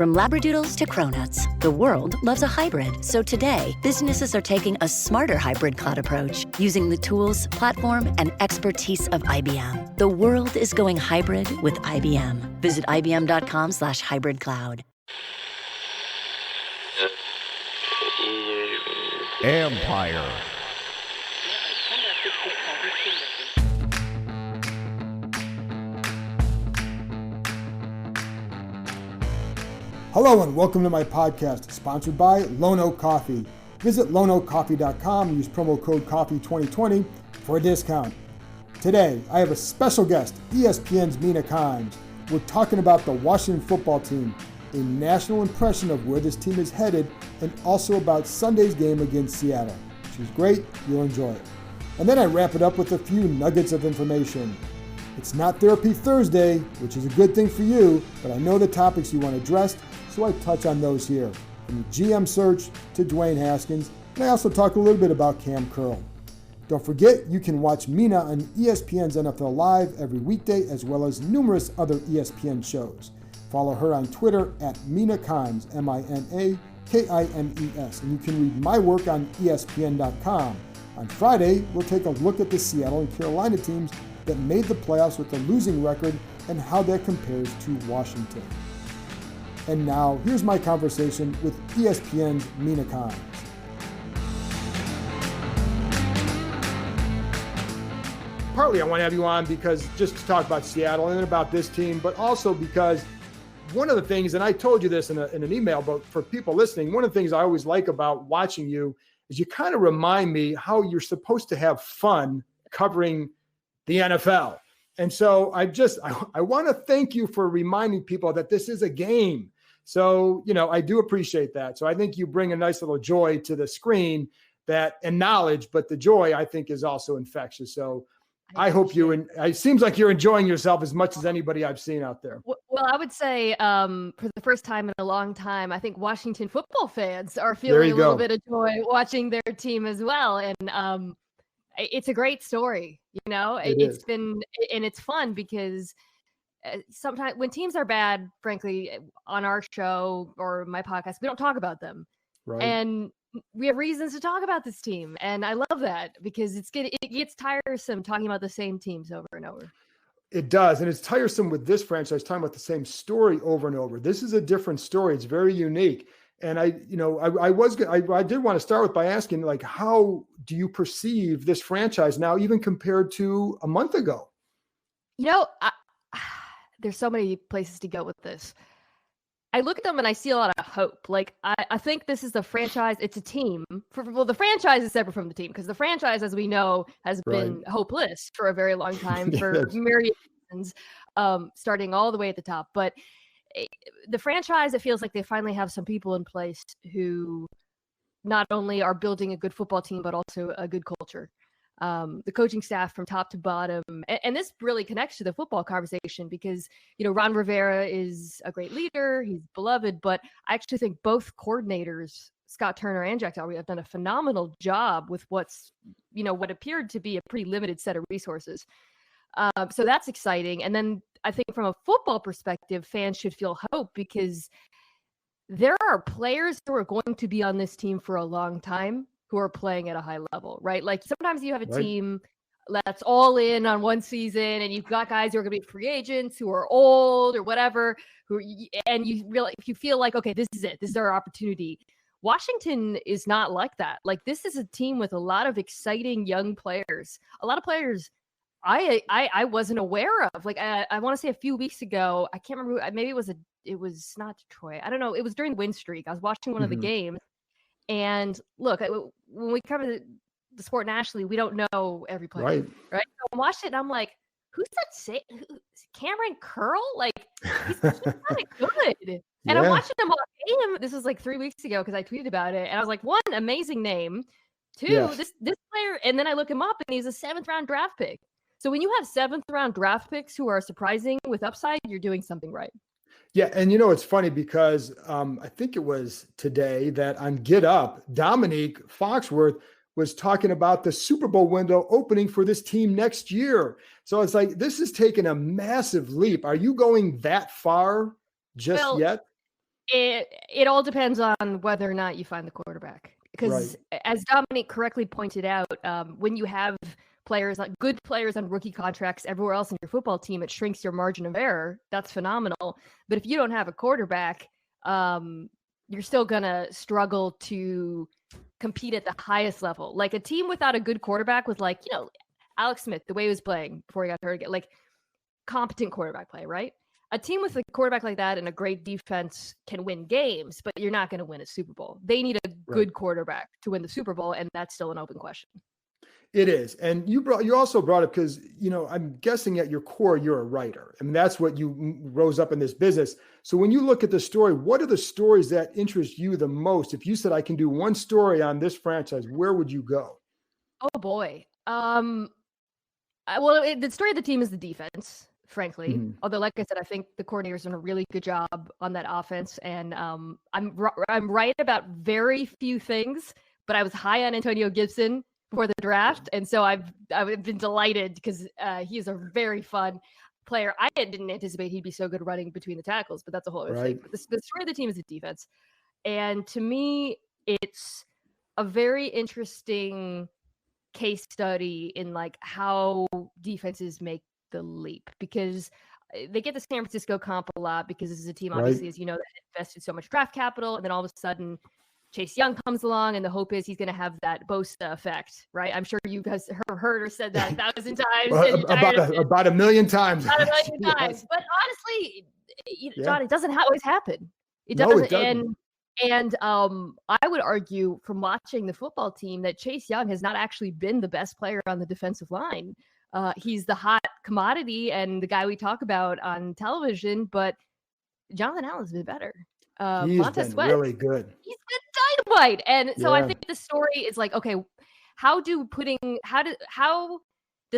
From Labradoodles to Cronuts, the world loves a hybrid. So today, businesses are taking a smarter hybrid cloud approach using the tools, platform, and expertise of IBM. The world is going hybrid with IBM. Visit ibm.com/hybridcloud. Empire. Hello and welcome to my podcast, sponsored by Lone Oak Coffee. Visit loneoakcoffee.com and use promo code COFFEE2020 for a discount. Today, I have a special guest, ESPN's Mina Kimes. We're talking about the Washington football team, a national impression of where this team is headed, and also about Sunday's game against Seattle. She's great, you'll enjoy it. And then I wrap it up with a few nuggets of information. It's not Therapy Thursday, which is a good thing for you, but I know the topics you want addressed, so I touch on those here, from the GM search to Dwayne Haskins, and I also talk a little bit about Cam Curl. Don't forget, you can watch Mina on ESPN's NFL Live every weekday, as well as numerous other ESPN shows. Follow her on Twitter at Mina Kimes, MINAKIMES, and you can read my work on ESPN.com. On Friday, we'll take a look at the Seattle and Carolina teams that made the playoffs with a losing record and how that compares to Washington. And now, here's my conversation with ESPN's Mina Kimes. Partly I want to have you on because just to talk about Seattle and about this team, but also because one of the things, and I told you this in an email, but for people listening, one of the things I always like about watching you is you kind of remind me how you're supposed to have fun covering the NFL. And so I want to thank you for reminding people that this is a game. So, I do appreciate that. So I think you bring a nice little joy to the screen and knowledge, but the joy I think is also infectious. So I hope it seems like you're enjoying yourself as much as anybody I've seen out there. Well, I would say for the first time in a long time, I think Washington football fans are feeling a little bit of joy watching their team as well. And it's a great story, it's been, and it's fun because sometimes when teams are bad, frankly, on our show or my podcast, we don't talk about them. Right. And we have reasons to talk about this team. And I love that because it gets tiresome talking about the same teams over and over. It does. And it's tiresome with this franchise talking about the same story over and over. This is a different story. It's very unique. And I did want to start with by asking, like, how do you perceive this franchise now, even compared to a month ago? There's so many places to go with this. I look at them and I see a lot of hope. Like, I think this is the franchise. It's a team. The franchise is separate from the team because the franchise, as we know, has been hopeless for a very long time for myriad reasons, starting all the way at the top. But the franchise, it feels like they finally have some people in place who not only are building a good football team, but also a good culture. The coaching staff from top to bottom. And this really connects to the football conversation because, Ron Rivera is a great leader. He's beloved, but I actually think both coordinators, Scott Turner and Jack Delry, have done a phenomenal job with what appeared to be a pretty limited set of resources. So that's exciting. And then I think from a football perspective, fans should feel hope because there are players who are going to be on this team for a long time who are playing at a high level, right? Like sometimes you have a team that's all in on one season and you've got guys who are going to be free agents who are old or whatever, and if you feel like, okay, this is it. This is our opportunity. Washington is not like that. Like this is a team with a lot of exciting young players, a lot of players I wasn't aware of. Like I want to say a few weeks ago, I can't remember, maybe it was not Detroit. I don't know. It was during the win streak. I was watching one of the games. And look, when we cover the sport nationally, we don't know every player, right? So I watched it and I'm like, who's that? Cameron Curl? Like, he's kind of good. And I'm watching him all game. This was like 3 weeks ago because I tweeted about it. And I was like, one, amazing name. Two, this player. And then I look him up and he's a 7th round draft pick. So when you have 7th round draft picks who are surprising with upside, you're doing something right. Yeah. And it's funny because I think it was today that on Get Up, Dominique Foxworth was talking about the Super Bowl window opening for this team next year. So it's like, this is taking a massive leap. Are you going that far yet? It all depends on whether or not you find the quarterback. Because as Dominic correctly pointed out, when you have good players on rookie contracts everywhere else in your football team, it shrinks your margin of error. That's phenomenal. But if you don't have a quarterback, you're still going to struggle to compete at the highest level. Like a team without a good quarterback with Alex Smith, the way he was playing before he got hurt again, like competent quarterback play, right? A team with a quarterback like that and a great defense can win games, but you're not going to win a Super Bowl. They need a good quarterback to win the Super Bowl, and that's still an open question. It is. And you also brought up, because, I'm guessing at your core, you're a writer. I mean, that's what you rose up in this business. So when you look at the story, what are the stories that interest you the most? If you said, I can do one story on this franchise, where would you go? Oh, boy. The story of the team is the defense, frankly. Mm-hmm. Although, like I said, I think the coordinator's done a really good job on that offense. And I'm right about very few things, but I was high on Antonio Gibson before the draft, and so I've been delighted because he's a very fun player. I didn't anticipate he'd be so good running between the tackles, but that's a whole other thing. But the story of the team is the defense, and to me, it's a very interesting case study in how defenses make the leap, because they get the San Francisco comp a lot because this is a team, obviously, as you know, that invested so much draft capital, and then all of a sudden Chase Young comes along, and the hope is he's going to have that Bosa effect, right? I'm sure you guys heard or said that 1,000 times. About a million times. About a million times. But honestly, John, it doesn't always happen. It doesn't. And I would argue from watching the football team that Chase Young has not actually been the best player on the defensive line. He's the hot commodity and the guy we talk about on television, but Jonathan Allen's been better. He's been really good. He's been dynamite. And so I think the story is okay, how does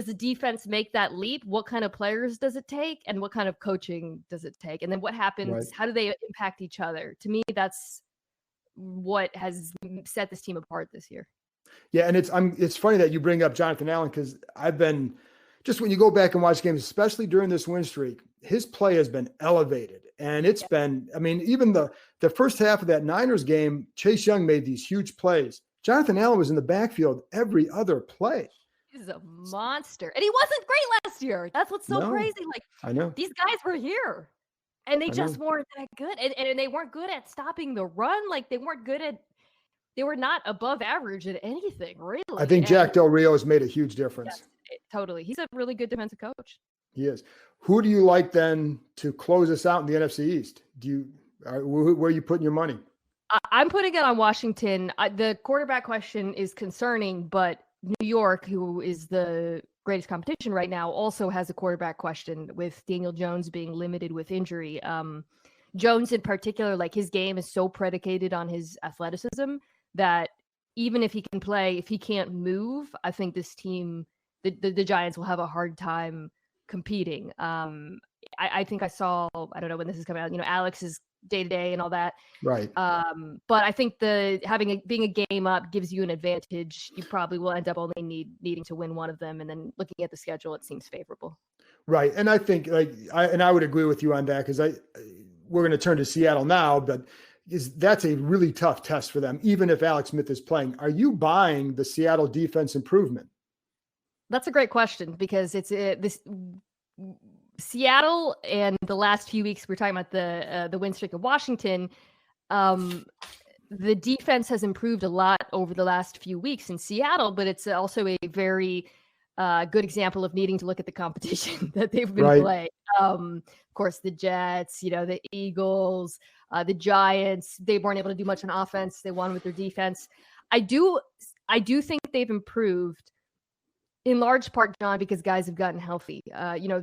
the defense make that leap? What kind of players does it take? And what kind of coaching does it take? And then what happens? How do they impact each other? To me, that's what has set this team apart this year. Yeah. And it's funny that you bring up Jonathan Allen, because I've been, just when you go back and watch games, especially during this win streak, his play has been elevated. And it's been, even the first half of that Niners game, Chase Young made these huge plays. Jonathan Allen was in the backfield every other play. He's a monster. And he wasn't great last year. That's what's so crazy. I know. These guys were here, and they just weren't that good. And they weren't good at stopping the run. They were not above average at anything, really. I think Jack Del Rio has made a huge difference. Yes, totally. He's a really good defensive coach. He is. Who do you like then to close us out in the NFC East? Where are you putting your money? I'm putting it on Washington. The quarterback question is concerning, but New York, who is the greatest competition right now, also has a quarterback question with Daniel Jones being limited with injury. Jones in particular, his game is so predicated on his athleticism that even if he can play, if he can't move, I think this team, the Giants, will have a hard time competing. I think I saw, I don't know when this is coming out, Alex's day-to-day and all that. Right. But I think being a game up gives you an advantage. You probably will end up only needing to win one of them. And then looking at the schedule, it seems favorable. Right. And I think I would agree with you on that, because we're going to turn to Seattle now, but that's a really tough test for them, even if Alex Smith is playing. Are you buying the Seattle defense improvement? That's a great question, because it's this Seattle, and the last few weeks we're talking about the win streak of Washington. The defense has improved a lot over the last few weeks in Seattle, but it's also a very good example of needing to look at the competition that they've been playing. Of course, the Jets, the Eagles, the Giants, they weren't able to do much on offense. They won with their defense. I do think they've improved in large part, John, because guys have gotten healthy.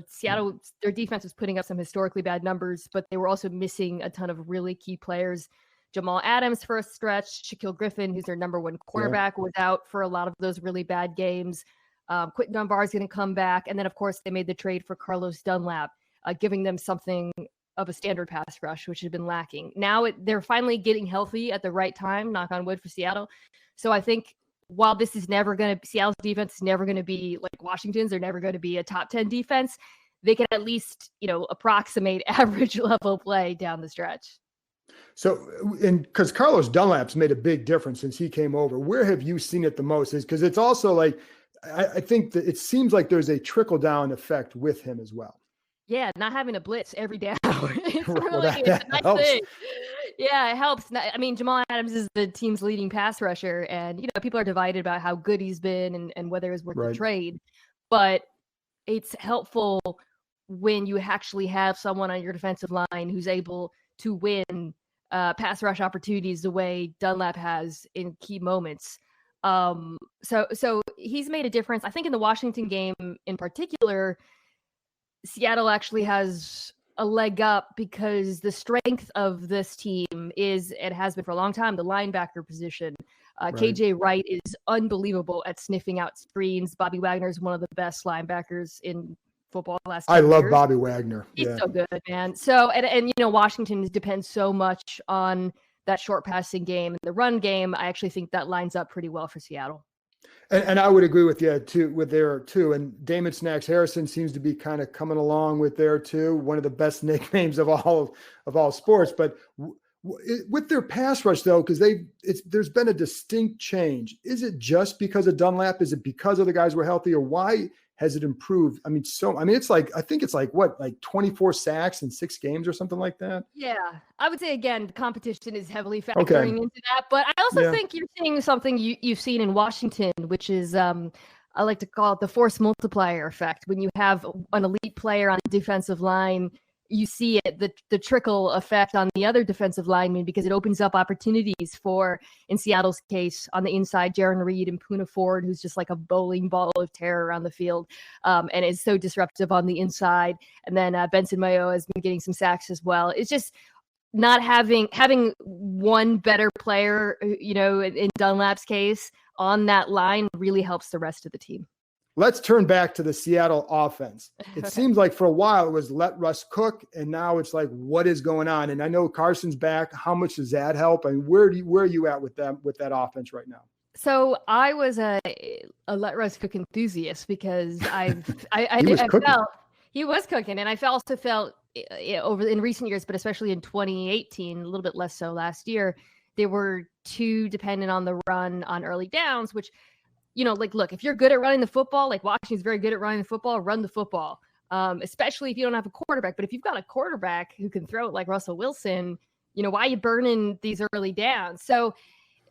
Seattle, their defense was putting up some historically bad numbers, but they were also missing a ton of really key players. Jamal Adams for a stretch, Shaquille Griffin, who's their number one cornerback, was out for a lot of those really bad games. Quentin Dunbar is going to come back. And then, of course, they made the trade for Carlos Dunlap, giving them something of a standard pass rush, which had been lacking. Now they're finally getting healthy at the right time, knock on wood, for Seattle. So I think while this is Seattle's defense is never going to be like Washington's, they're never going to be a top 10 defense, they can at least, approximate average level play down the stretch. So, and because Carlos Dunlap's made a big difference since he came over, where have you seen it the most? Is because it's also like, I think that it seems like there's a trickle down effect with him as well. Yeah, not having to blitz every down. It's Well, really that it's a nice helps. thing. Yeah, it helps. I mean, Jamal Adams is the team's leading pass rusher, and people are divided about how good he's been and whether it's worth the Right. trade. But it's helpful when you actually have someone on your defensive line who's able to win pass rush opportunities the way Dunlap has in key moments. So he's made a difference. I think in the Washington game in particular, Seattle actually has a leg up because the strength of this team is, it has been for a long time, the linebacker position. Right. KJ Wright is unbelievable at sniffing out screens. Bobby Wagner is one of the best linebackers in football the last 10 I love years. Bobby Wagner. He's so good, man. So, and Washington depends so much on that short passing game and the run game. I actually think that lines up pretty well for Seattle. And I would agree with you too, with there too. And Damon Snacks Harrison seems to be kind of coming along with there too. One of the best nicknames of all sports. But with their pass rush though, because there's been a distinct change. Is it just because of Dunlap? Is it because other guys were healthy, or why has it improved? I mean, it's like, I think it's like 24 sacks in 6 games or something like that. Yeah, I would say again, competition is heavily factoring into that. But I also think you're seeing something you've seen in Washington, which is I like to call it the force multiplier effect. When you have an elite player on the defensive line, you see it, the trickle effect on the other defensive linemen, because it opens up opportunities for, in Seattle's case, on the inside, Jaron Reed and Poona Ford, who's just like a bowling ball of terror around the field, and is so disruptive on the inside. And then Benson Mayo has been getting some sacks as well. It's just not having one better player, in Dunlap's case, on that line really helps the rest of the team. Let's turn back to the Seattle offense. It seems like for a while it was let Russ cook, and now it's like, what is going on? And I know Carson's back. How much does that help? I mean, where are you at with that offense right now? So I was a let Russ cook enthusiast because I felt he was cooking, and I also felt over in recent years, but especially in 2018, a little bit less so last year, they were too dependent on the run on early downs, which, look, if you're good at running the football, like Washington's very good at running the football, run the football, especially if you don't have a quarterback. But if you've got a quarterback who can throw it like Russell Wilson, why are you burning these early downs? So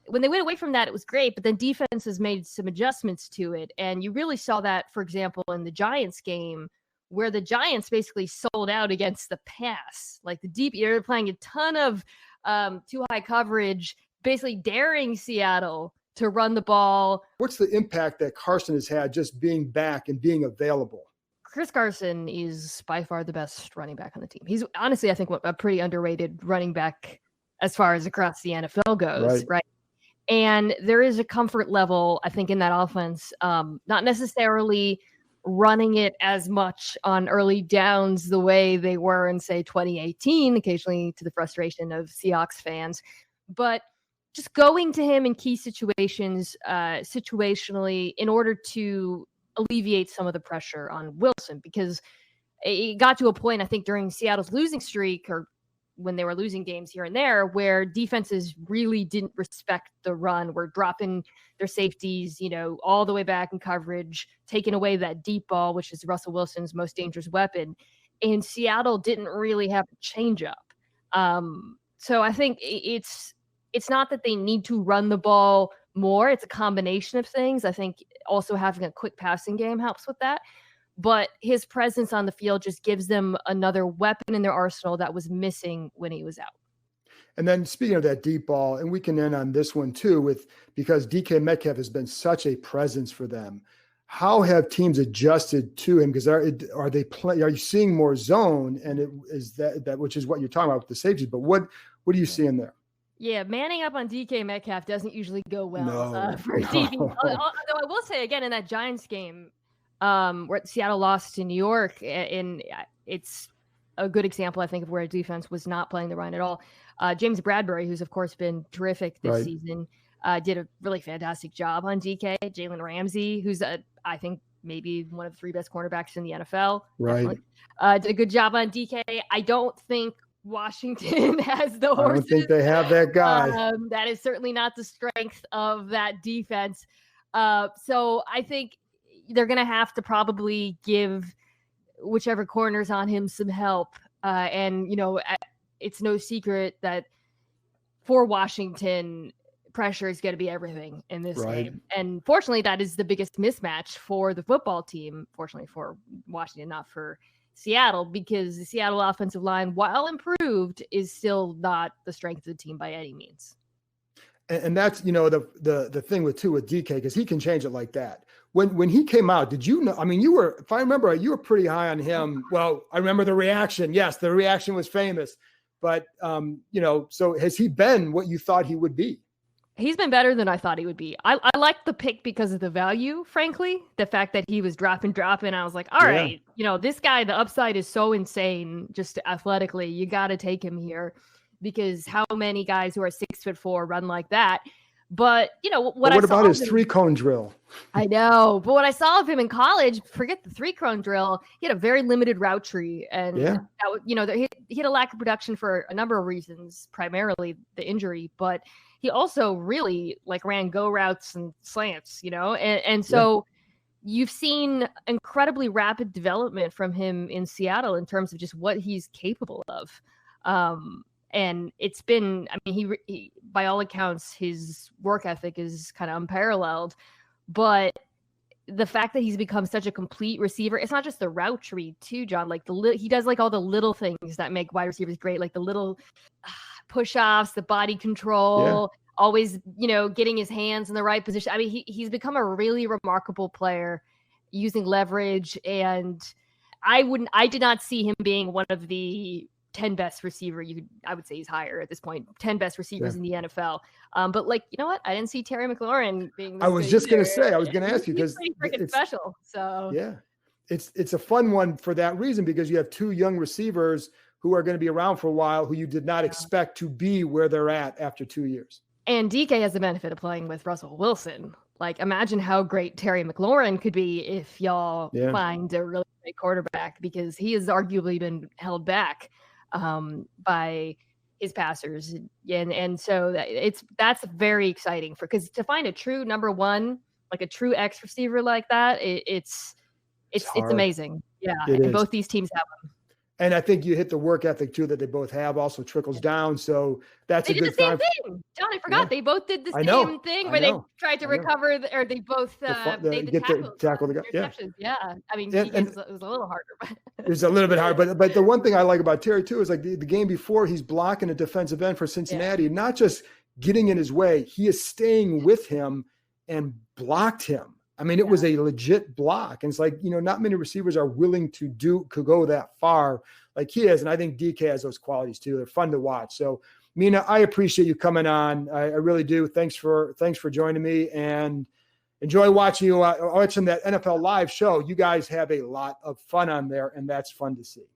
when they went away from that, it was great. But then defenses made some adjustments to it. And you really saw that, for example, in the Giants game, where the Giants basically sold out against the pass. Like they're playing a ton of too high coverage, basically daring Seattle to run the ball. What's the impact that Carson has had just being back and being available? Chris Carson is by far the best running back on the team. He's honestly, I think, a pretty underrated running back as far as across the NFL goes, right? And there is a comfort level, I think, in that offense, not necessarily running it as much on early downs the way they were in, say, 2018, occasionally to the frustration of Seahawks fans, but just going to him in key situations, situationally, in order to alleviate some of the pressure on Wilson, because it got to a point, I think, during Seattle's losing streak, or when they were losing games here and there, where defenses really didn't respect the run, were dropping their safeties, all the way back in coverage, taking away that deep ball, which is Russell Wilson's most dangerous weapon. And Seattle didn't really have a change up. So I think it's not that they need to run the ball more. It's a combination of things. I think also having a quick passing game helps with that. But his presence on the field just gives them another weapon in their arsenal that was missing when he was out. And then speaking of that deep ball, and we can end on this one too, because DK Metcalf has been such a presence for them. How have teams adjusted to him? Because are you seeing more zone? And is that which is what you're talking about with the safeties? But what are you seeing there? Yeah, manning up on DK Metcalf doesn't usually go well for DB. Although I will say, again, in that Giants game, where Seattle lost to New York, and it's a good example, I think, of where a defense was not playing the run at all. James Bradbury, who's of course been terrific this season, did a really fantastic job on DK. Jalen Ramsey, who's I think maybe one of the 3 best cornerbacks in the NFL, did a good job on DK. I don't think Washington has the I horses. don't think they have that guy. That is certainly not the strength of that defense. So I think they're going to have to probably give whichever corner's on him some help. And, it's no secret that for Washington, pressure is going to be everything in this game. And fortunately, that is the biggest mismatch for the football team. Fortunately for Washington, not for Seattle, because the Seattle offensive line, while improved, is still not the strength of the team by any means. And that's, the thing with DK, because he can change it like that. When he came out, did you know? I mean, if I remember, you were pretty high on him. Well, I remember the reaction. Yes, the reaction was famous. But, so has he been what you thought he would be? He's been better than I thought he would be. I liked the pick because of the value, frankly. The fact that he was dropping. I was like, all right, this guy, the upside is so insane just athletically. You got to take him here because how many guys who are 6'4" run like that? But, what about his 3-cone drill? I know. But what I saw of him in college, forget the 3-cone drill. He had a very limited route tree. And, he had a lack of production for a number of reasons, primarily the injury. But he also really ran go routes and slants, and so you've seen incredibly rapid development from him in Seattle in terms of just what he's capable of. And it's been, he by all accounts, his work ethic is kind of unparalleled, but the fact that he's become such a complete receiver, it's not just the route tree too, John, he does all the little things that make wide receivers great, like the little push-offs, the body control, always, getting his hands in the right position. He's become a really remarkable player using leverage. And I did not see him being one of the 10 best receiver. I would say he's higher at this point, 10 best receivers in the NFL. But you know what? I didn't see Terry McLaurin being. I was just going to say, I was going to ask you because he's pretty freaking special. So it's a fun one for that reason, because you have two young receivers who are going to be around for a while, who you did not expect to be where they're at after 2 years. And DK has the benefit of playing with Russell Wilson. Imagine how great Terry McLaurin could be if y'all find a really great quarterback, because he has arguably been held back by his passers. And so that's very exciting because to find a true number one, a true X receiver like that, it's amazing. Yeah. And both these teams have them. And I think you hit the work ethic too that they both have also trickles down. So that's a good thing. John, I forgot. They both did the same thing where they tried to recover, or they both made the tackle. Yeah. It was a little harder. It was a little bit hard. But the one thing I like about Terry too is the game before, he's blocking a defensive end for Cincinnati, not just getting in his way. He is staying with him and blocked him. It was a legit block. And it's not many receivers are willing to go that far like he is. And I think DK has those qualities too. They're fun to watch. So Mina, I appreciate you coming on. I really do. Thanks for joining me, and enjoy watching that NFL Live show. You guys have a lot of fun on there, and that's fun to see.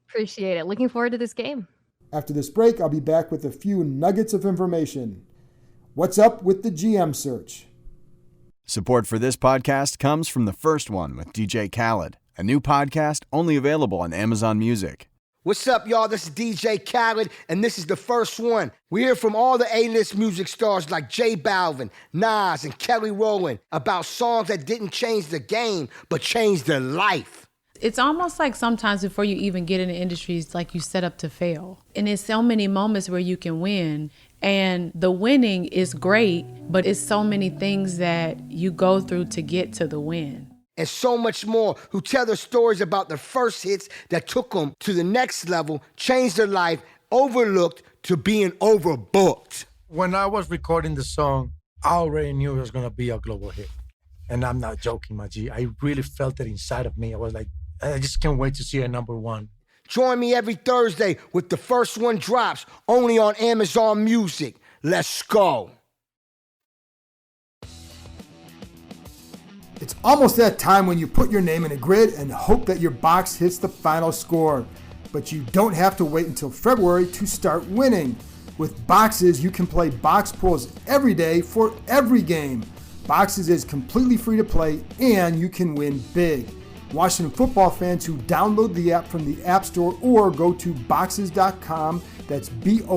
Appreciate it. Looking forward to this game. After this break, I'll be back with a few nuggets of information. What's up with the GM search? Support for this podcast comes from The First One with DJ Khaled, a new podcast only available on Amazon Music. What's up, y'all? This is DJ Khaled, and this is The First One. We hear from all the A-list music stars like J Balvin, Nas, and Kelly Rowland about songs that didn't change the game, but changed their life. It's almost like sometimes before you even get in the industry, it's like you set up to fail. And there's so many moments where you can win. And the winning is great, but it's so many things that you go through to get to the win. And so much more, who tell their stories about their first hits that took them to the next level, changed their life, overlooked to being overbooked. When I was recording the song, I already knew it was going to be a global hit. And I'm not joking, my G. I really felt it inside of me. I was like, I just can't wait to see it number one. Join me every Thursday with The First One drops, only on Amazon Music. Let's go. It's almost that time when you put your name in a grid and hope that your box hits the final score. But you don't have to wait until February to start winning. With Boxes, you can play box pools every day for every game. Boxes is completely free to play, and you can win big. Washington football fans who download the app from the App Store or go to boxiz.com, that's BOXIZ.com,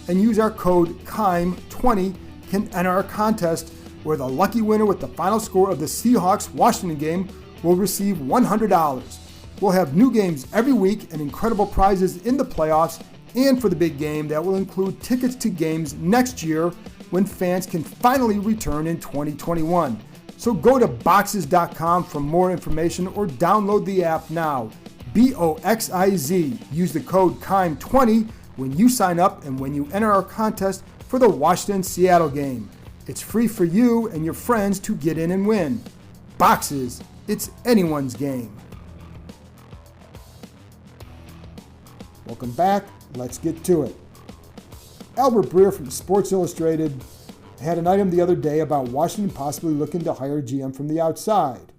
and use our code KIME20 can enter our contest where the lucky winner with the final score of the Seahawks-Washington game will receive $100. We'll have new games every week and incredible prizes in the playoffs and for the big game that will include tickets to games next year when fans can finally return in 2021. So go to boxiz.com for more information or download the app now. BOXIZ. Use the code KIME20 when you sign up and when you enter our contest for the Washington-Seattle game. It's free for you and your friends to get in and win. Boxiz. It's anyone's game. Welcome back. Let's get to it. Albert Breer from Sports Illustrated had an item the other day about Washington possibly looking to hire a GM from the outside.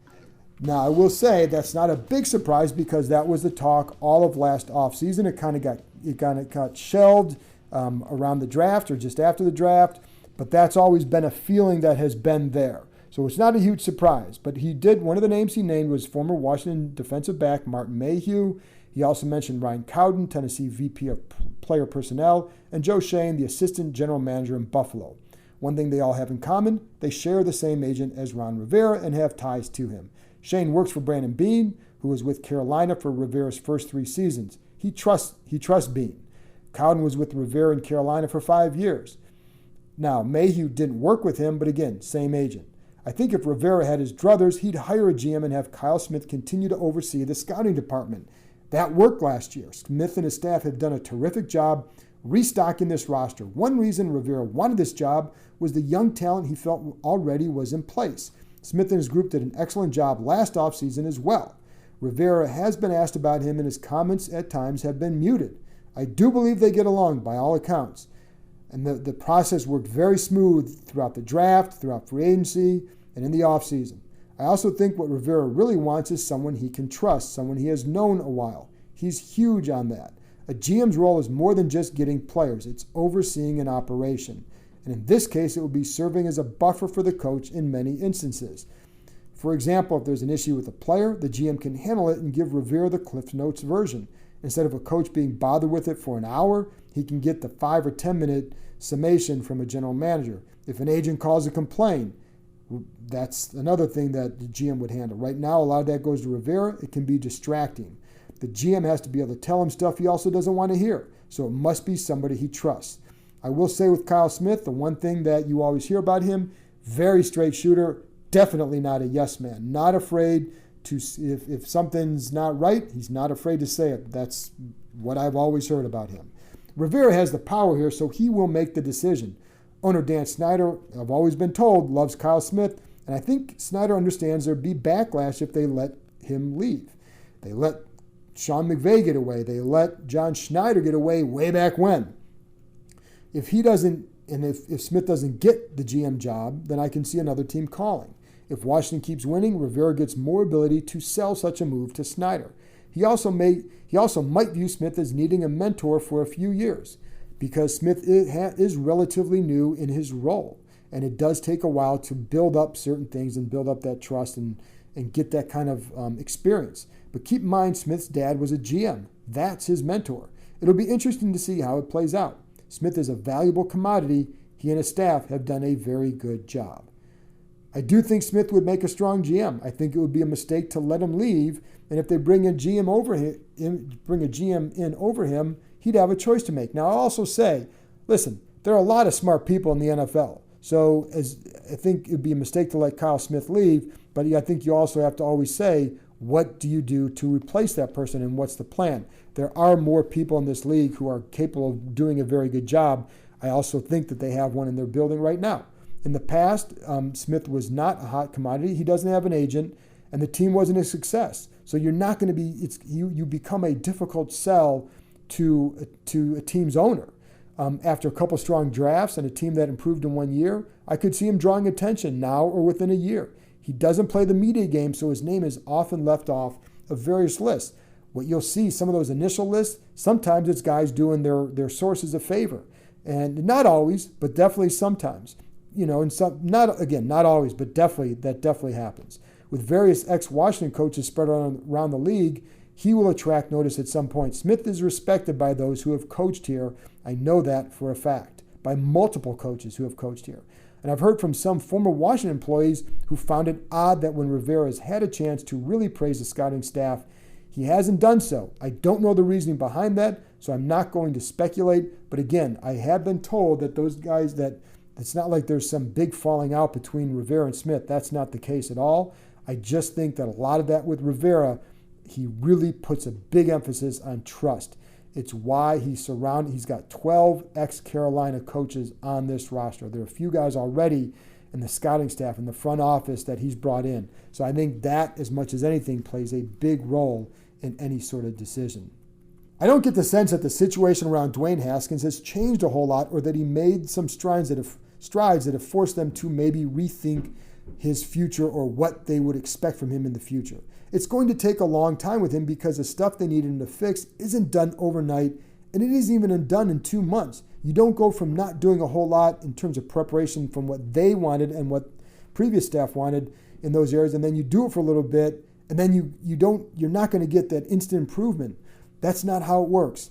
Now, I will say that's not a big surprise because that was the talk all of last offseason. It kind of got shelved around the draft or just after the draft, but that's always been a feeling that has been there. So it's not a huge surprise, but one of the names he named was former Washington defensive back Martin Mayhew. He also mentioned Ryan Cowden, Tennessee VP of Player Personnel, and Joe Shane, the Assistant General Manager in Buffalo. One thing they all have in common, they share the same agent as Ron Rivera and have ties to him. Shane works for Brandon Beane, who was with Carolina for Rivera's first 3 seasons. He trusts Beane. Cowden was with Rivera in Carolina for 5 years. Now, Mayhew didn't work with him, but again, same agent. I think if Rivera had his druthers, he'd hire a GM and have Kyle Smith continue to oversee the scouting department. That worked last year. Smith and his staff have done a terrific job restocking this roster. One reason Rivera wanted this job was the young talent he felt already was in place. Smith and his group did an excellent job last offseason as well. Rivera has been asked about him and his comments at times have been muted. I do believe they get along by all accounts. And the process worked very smooth throughout the draft, throughout free agency, and in the offseason. I also think what Rivera really wants is someone he can trust, someone he has known a while. He's huge on that. A GM's role is more than just getting players. It's overseeing an operation. And in this case, it will be serving as a buffer for the coach in many instances. For example, if there's an issue with a player, the GM can handle it and give Rivera the Cliff Notes version. Instead of a coach being bothered with it for an hour, he can get the 5 or 10 minute summation from a general manager. If an agent calls a complaint, that's another thing that the GM would handle. Right now, a lot of that goes to Rivera. It can be distracting. The GM has to be able to tell him stuff he also doesn't want to hear. So it must be somebody he trusts. I will say with Kyle Smith, the one thing that you always hear about him, very straight shooter, definitely not a yes man. Not afraid to, if something's not right, he's not afraid to say it. That's what I've always heard about him. Rivera has the power here, so he will make the decision. Owner Dan Snyder, I've always been told, loves Kyle Smith, and I think Snyder understands there'd be backlash if they let him leave. They let Sean McVay get away. They let John Schneider get away way back when. If he doesn't, and if Smith doesn't get the GM job, then I can see another team calling. If Washington keeps winning, Rivera gets more ability to sell such a move to Snyder. He also might view Smith as needing a mentor for a few years, because Smith is relatively new in his role, and it does take a while to build up certain things and build up that trust and get that kind of experience. But keep in mind, Smith's dad was a GM. That's his mentor. It'll be interesting to see how it plays out. Smith is a valuable commodity. He and his staff have done a very good job. I do think Smith would make a strong GM. I think it would be a mistake to let him leave, and if they bring a GM in over him, he'd have a choice to make. Now, I'll also say, listen, there are a lot of smart people in the NFL. So I think it would be a mistake to let Kyle Smith leave, but I think you also have to always say, what do you do to replace that person and what's the plan? There are more people in this league who are capable of doing a very good job. I also think that they have one in their building right now. In the past, Smith was not a hot commodity. He doesn't have an agent, and the team wasn't a success. So you're not going to be, you become a difficult sell to a team's owner. After a couple strong drafts and a team that improved in 1 year, I could see him drawing attention now or within a year. He doesn't play the media game, so his name is often left off of various lists. What you'll see, some of those initial lists, sometimes it's guys doing their sources a favor. And not always, but definitely sometimes. And some, not always, but definitely, that definitely happens. With various ex-Washington coaches spread around the league, he will attract notice at some point. Smith is respected by those who have coached here. I know that for a fact, by multiple coaches who have coached here. And I've heard from some former Washington employees who found it odd that when Rivera has had a chance to really praise the scouting staff, he hasn't done so. I don't know the reasoning behind that, so I'm not going to speculate. But again, I have been told that those guys, that it's not like there's some big falling out between Rivera and Smith. That's not the case at all. I just think that a lot of that with Rivera, he really puts a big emphasis on trust. It's why he's got 12 ex-Carolina coaches on this roster. There are a few guys already in the scouting staff, in the front office that he's brought in. So I think that, as much as anything, plays a big role in any sort of decision. I don't get the sense that the situation around Dwayne Haskins has changed a whole lot, or that he made some strides that have forced them to maybe rethink his future or what they would expect from him in the future. It's going to take a long time with him because the stuff they needed him to fix isn't done overnight, and it isn't even done in 2 months. You don't go from not doing a whole lot in terms of preparation from what they wanted and what previous staff wanted in those areas, and then you do it for a little bit, and then you're not going to get that instant improvement. That's not how it works.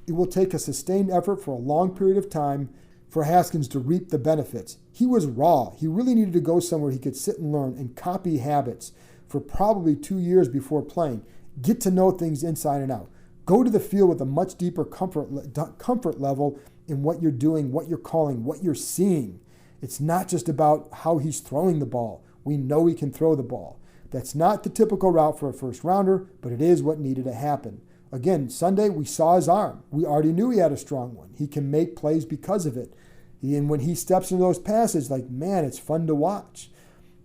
It will take a sustained effort for a long period of time for Haskins to reap the benefits. He was raw. He really needed to go somewhere he could sit and learn and copy habits for probably 2 years before playing. Get to know things inside and out. Go to the field with a much deeper comfort level in what you're doing, what you're calling, what you're seeing. It's not just about how he's throwing the ball. We know he can throw the ball. That's not the typical route for a first rounder, but it is what needed to happen. Again, Sunday, we saw his arm. We already knew he had a strong one. He can make plays because of it. And when he steps into those passes, man, it's fun to watch.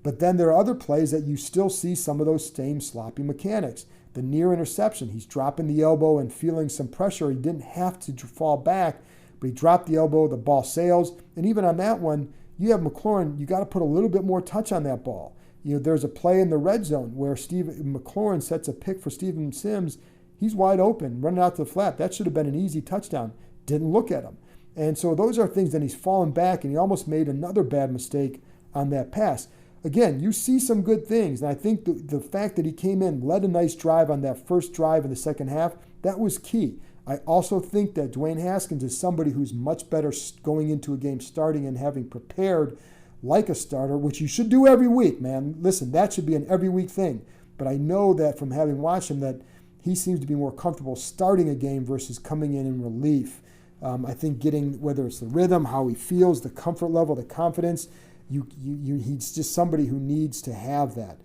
But then there are other plays that you still see some of those same sloppy mechanics. The near interception, he's dropping the elbow and feeling some pressure. He didn't have to fall back, but he dropped the elbow, the ball sails. And even on that one, you have McLaurin, you got to put a little bit more touch on that ball. There's a play in the red zone where McLaurin sets a pick for Steven Sims. He's wide open, running out to the flat. That should have been an easy touchdown. Didn't look at him. And so those are things that he's fallen back, and he almost made another bad mistake on that pass. Again, you see some good things, and I think the fact that he came in, led a nice drive on that first drive in the second half, that was key. I also think that Dwayne Haskins is somebody who's much better going into a game starting and having prepared like a starter, which you should do every week, man. Listen, that should be an every week thing. But I know that from having watched him that he seems to be more comfortable starting a game versus coming in relief. I think getting, whether it's the rhythm, how he feels, the comfort level, the confidence, he's just somebody who needs to have that.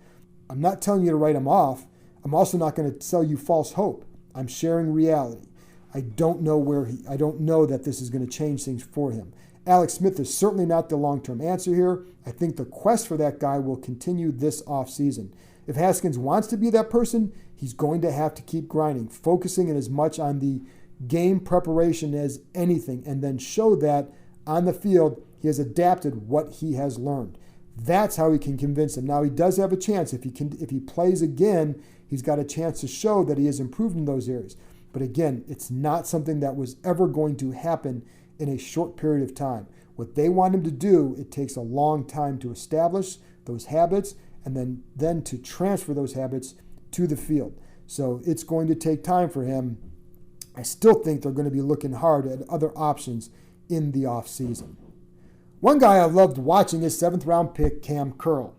I'm not telling you to write him off. I'm also not going to sell you false hope. I'm sharing reality. I don't know that this is going to change things for him. Alex Smith is certainly not the long-term answer here. I think the quest for that guy will continue this offseason. If Haskins wants to be that person, he's going to have to keep grinding, focusing as much on the game preparation as anything, and then show that on the field he has adapted what he has learned. That's how he can convince him. Now, he does have a chance. If he plays again, he's got a chance to show that he has improved in those areas. But again, it's not something that was ever going to happen in a short period of time. What they want him to do, it takes a long time to establish those habits and then to transfer those habits to the field. So it's going to take time for him. I still think they're going to be looking hard at other options in the offseason. One guy I've loved watching is 7th round pick Cam Curl.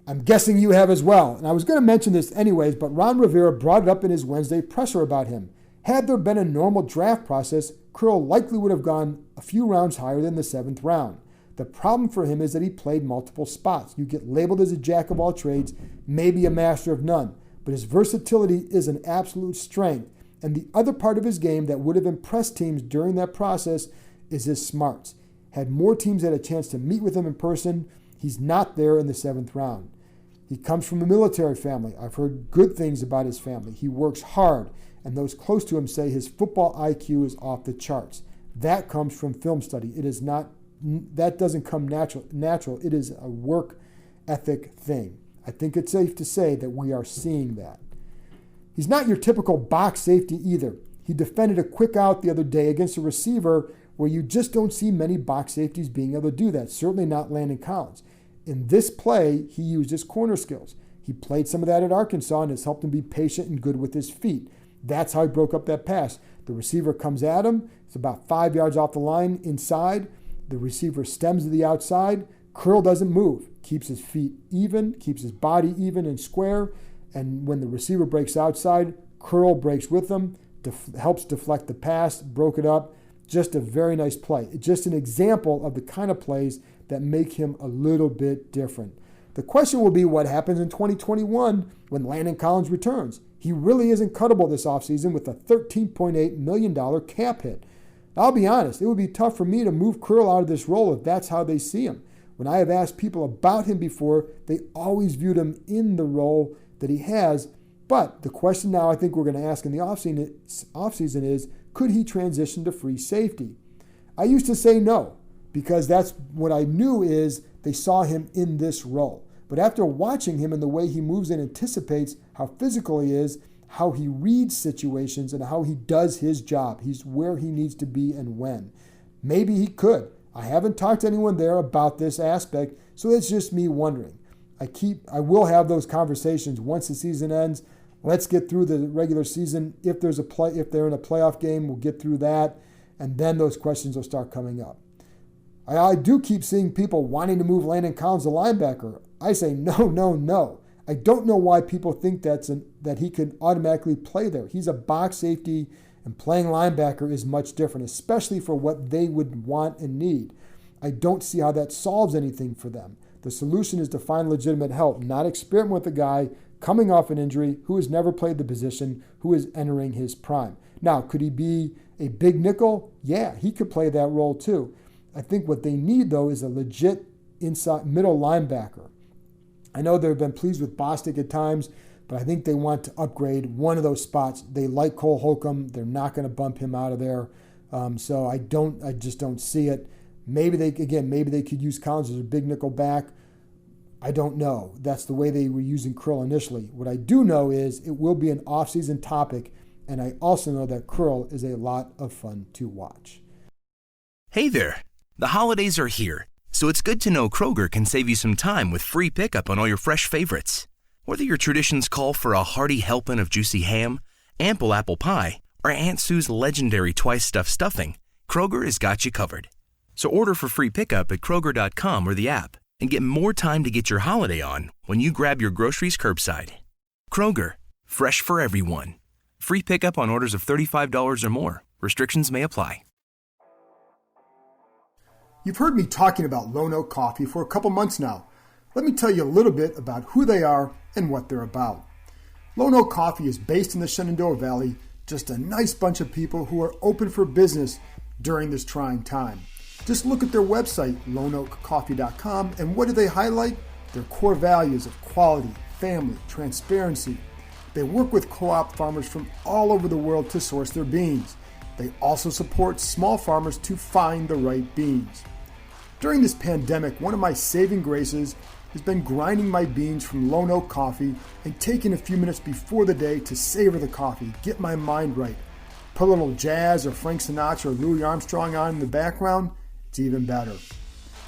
I'm guessing you have as well. And I was going to mention this anyways, but Ron Rivera brought it up in his Wednesday presser about him. Had there been a normal draft process, Curl likely would have gone a few rounds higher than the 7th round. The problem for him is that he played multiple spots. You get labeled as a jack of all trades, maybe a master of none. But his versatility is an absolute strength. And the other part of his game that would have impressed teams during that process is his smarts. Had more teams had a chance to meet with him in person, he's not there in the 7th round. He comes from a military family. I've heard good things about his family. He works hard, and those close to him say his football IQ is off the charts. That comes from film study. That doesn't come natural. It is a work ethic thing. I think it's safe to say that we are seeing that. He's not your typical box safety either. He defended a quick out the other day against a receiver where you just don't see many box safeties being able to do that, certainly not Landon Collins. In this play, he used his corner skills. He played some of that at Arkansas and has helped him be patient and good with his feet. That's how he broke up that pass. The receiver comes at him. It's about 5 yards off the line inside. The receiver stems to the outside. Curl doesn't move. Keeps his feet even, keeps his body even and square. And when the receiver breaks outside, Curl breaks with him, helps deflect the pass, broke it up. Just a very nice play. It's just an example of the kind of plays that make him a little bit different. The question will be what happens in 2021 when Landon Collins returns. He really isn't cuttable this offseason with a $13.8 million cap hit. I'll be honest, it would be tough for me to move Curl out of this role if that's how they see him. When I have asked people about him before, they always viewed him in the role that he has. But the question now I think we're going to ask in the offseason is, could he transition to free safety? I used to say no, because that's what I knew is they saw him in this role. But after watching him and the way he moves and anticipates how physical he is, how he reads situations, and how he does his job, he's where he needs to be and when. Maybe he could. I haven't talked to anyone there about this aspect, so it's just me wondering. I will have those conversations once the season ends. Let's get through the regular season. If they're in a playoff game, we'll get through that, and then those questions will start coming up. I do keep seeing people wanting to move Landon Collins to linebacker. I say no. I don't know why people think that he can automatically play there. He's a box safety, and playing linebacker is much different, especially for what they would want and need. I don't see how that solves anything for them. The solution is to find legitimate help, not experiment with a guy coming off an injury who has never played the position, who is entering his prime. Now, could he be a big nickel? Yeah, he could play that role too. I think what they need, though, is a legit inside middle linebacker. I know they've been pleased with Bostic at times, but I think they want to upgrade one of those spots. They like Cole Holcomb. They're not going to bump him out of there. So I just don't see it. Maybe they could use Collins as a big nickel back. I don't know. That's the way they were using Curl initially. What I do know is it will be an off-season topic, and I also know that Curl is a lot of fun to watch. Hey there. The holidays are here, so it's good to know Kroger can save you some time with free pickup on all your fresh favorites. Whether your traditions call for a hearty helping of juicy ham, ample apple pie, or Aunt Sue's legendary twice-stuffed stuffing, Kroger has got you covered. So order for free pickup at Kroger.com or the app and get more time to get your holiday on when you grab your groceries curbside. Kroger, fresh for everyone. Free pickup on orders of $35 or more. Restrictions may apply. You've heard me talking about Lone Oak Coffee for a couple months now. Let me tell you a little bit about who they are and what they're about. Lone Oak Coffee is based in the Shenandoah Valley, just a nice bunch of people who are open for business during this trying time. Just look at their website, loneoakcoffee.com, and what do they highlight? Their core values of quality, family, transparency. They work with co-op farmers from all over the world to source their beans. They also support small farmers to find the right beans. During this pandemic, one of my saving graces has been grinding my beans from Lone Oak Coffee and taking a few minutes before the day to savor the coffee, get my mind right. Put a little jazz or Frank Sinatra or Louis Armstrong on in the background, it's even better.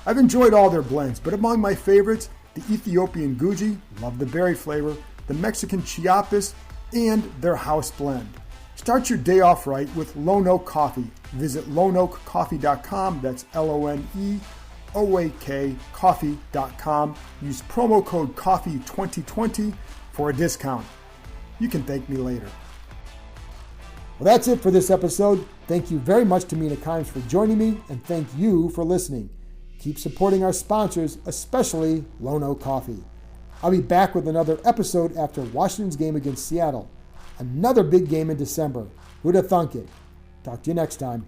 I've enjoyed all their blends, but among my favorites, the Ethiopian Guji, love the berry flavor, the Mexican Chiapas, and their house blend. Start your day off right with Lone Oak Coffee. Visit loneoakcoffee.com, that's LONEOAK coffee.com. Use promo code COFFEE2020 for a discount. You can thank me later. Well, that's it for this episode. Thank you very much to Mina Kimes for joining me, and thank you for listening. Keep supporting our sponsors, especially Lone Oak Coffee. I'll be back with another episode after Washington's game against Seattle. Another big game in December. Who'd have thunk it? Talk to you next time.